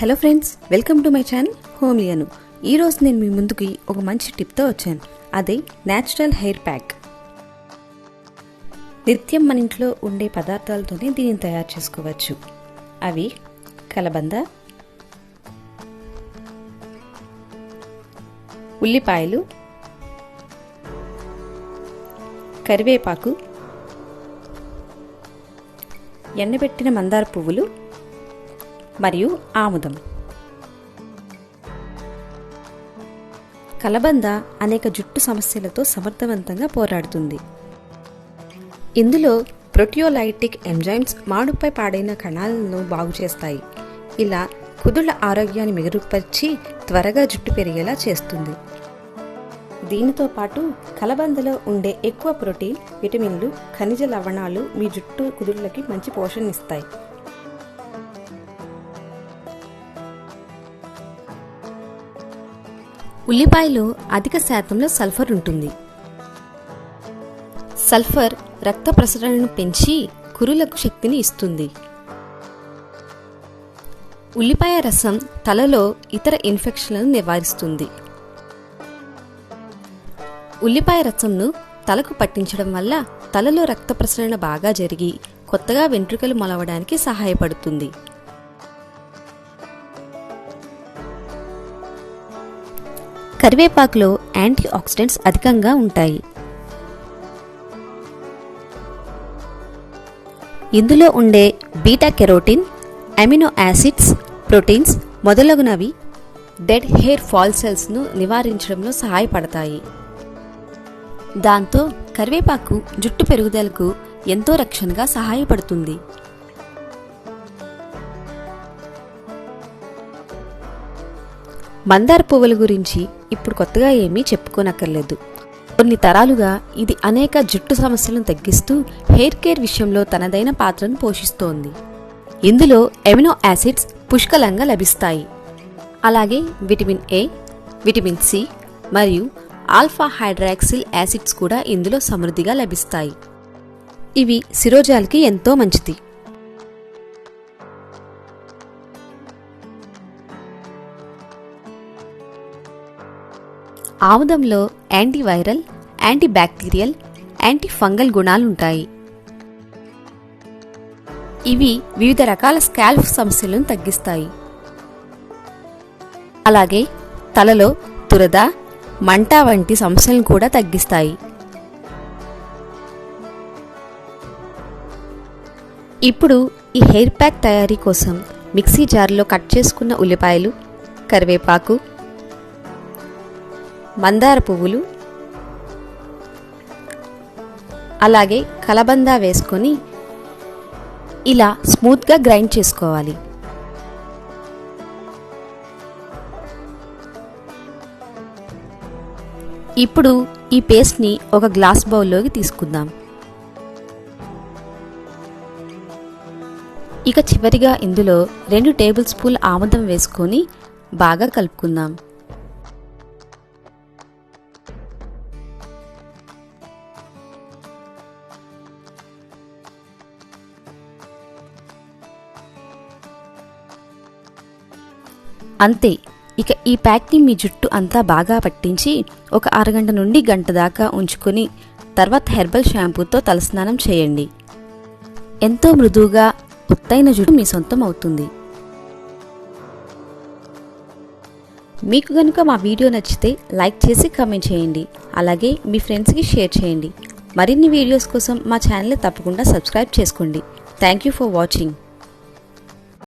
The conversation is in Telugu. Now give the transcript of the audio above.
Hello friends, welcome to my channel homelyanu. ఈ రోజు నేను మీ ముందుకి ఒక మంచి టిప్ తో వచ్చాను. అదే నేచురల్ హెయిర్ ప్యాక్. నిత్యం మన ఇంట్లో ఉండే పదార్థాలతోనే దీనిని తయారు చేసుకోవచ్చు. అవి కలబంద, ఉల్లిపాయలు, కరివేపాకు, ఎండబెట్టిన మందార పువ్వులు మరియు ఆముదం. కలబంద అనేక జుట్టు సమస్యలతో సమర్థవంతంగా పోరాడుతుంది. ఇందులో ప్రోటియోలైటిక్ ఎంజైమ్స్ మాడుపై పాడైన కణాలను బాగు చేస్తాయి. ఇలా కుదుళ్ల ఆరోగ్యాన్ని మెరుగుపరిచి త్వరగా జుట్టు పెరిగేలా చేస్తుంది. దీనితో పాటు కలబందలో ఉండే ఎక్కువ ప్రోటీన్, విటమిన్లు, ఖనిజ లవణాలు మీ జుట్టు కుదుళ్లకి మంచి పోషణనిస్తాయి. ఉల్లిపాయలో అధిక శాతంలో సల్ఫర్ ఉంటుంది. సల్ఫర్ రక్త ప్రసరణను పెంచి కురులకు శక్తిని ఇస్తుంది. ఉల్లిపాయ రసం తలలో ఇతర ఇన్ఫెక్షన్లను నివారిస్తుంది. ఉల్లిపాయ రసంను తలకు పట్టించడం వల్ల తలలో రక్త ప్రసరణ బాగా జరిగి కొత్తగా వెంట్రుకలు మొలవడానికి సహాయపడుతుంది. కరివేపాకులో యాంటీ ఆక్సిడెంట్స్ అధికంగా ఉంటాయి. ఇందులో ఉండే beta carotene, amino acids, proteins మొదలగునవి డెడ్ హెయిర్ ఫాల్ సెల్స్ను నివారించడంలో సహాయపడతాయి. దాంతో కరివేపాకు జుట్టు పెరుగుదలకు ఎంతో రక్షణగా సహాయపడుతుంది. మందార పువ్వుల గురించి ఇప్పుడు కొత్తగా ఏమీ చెప్పుకోనక్కర్లేదు. కొన్ని తరాలుగా ఇది అనేక జుట్టు సమస్యలను తగ్గిస్తూ హెయిర్ కేర్ విషయంలో తనదైన పాత్రను పోషిస్తోంది. ఇందులో ఎమినో యాసిడ్స్ పుష్కలంగా లభిస్తాయి. అలాగే విటమిన్ ఏ, విటమిన్ సి మరియు ఆల్ఫా హైడ్రాక్సిల్ యాసిడ్స్ కూడా ఇందులో సమృద్ధిగా లభిస్తాయి. ఇవి శిరోజాలకి ఎంతో మంచిది. ఆముదంలో యాంటీవైరల్, యాంటీబ్యాక్టీరియల్, యాంటీ ఫంగల్ గుణాలుంటాయి. ఇవి వివిధ రకాల స్కాల్ప్ సమస్యలను తగ్గిస్తాయి. అలాగే తలలో దురద, మంట వంటి సమస్యలను కూడా తగ్గిస్తాయి. ఇప్పుడు ఈ హెయిర్ ప్యాక్ తయారీ కోసం మిక్సీ జార్లో కట్ చేసుకున్న ఉల్లిపాయలు, కరివేపాకు, మందార పువ్వులు, అలాగే కలబంద వేసుకొని ఇలా స్మూత్గా గ్రైండ్ చేసుకోవాలి. ఇప్పుడు ఈ పేస్ట్ని ఒక గ్లాస్ బౌల్లోకి తీసుకుందాం. ఇక చివరిగా ఇందులో 2 టేబుల్ స్పూన్ల ఆముదం వేసుకొని బాగా కలుపుకుందాం. అంతే, ఇక ఈ ప్యాక్ని మీ జుట్టు అంతా బాగా పట్టించి ఒక అరగంట నుండి గంట దాకా ఉంచుకొని తర్వాత హెర్బల్ షాంపూతో తలస్నానం చేయండి. ఎంతో మృదువుగా ఒత్తైన జుట్టు మీ సొంతం అవుతుంది. మీకు గనుక మా వీడియో నచ్చితే లైక్ చేసి కామెంట్ చేయండి. అలాగే మీ ఫ్రెండ్స్కి షేర్ చేయండి. మరిన్ని వీడియోస్ కోసం మా ఛానల్ని తప్పకుండా సబ్స్క్రైబ్ చేసుకోండి. Thank you for watching.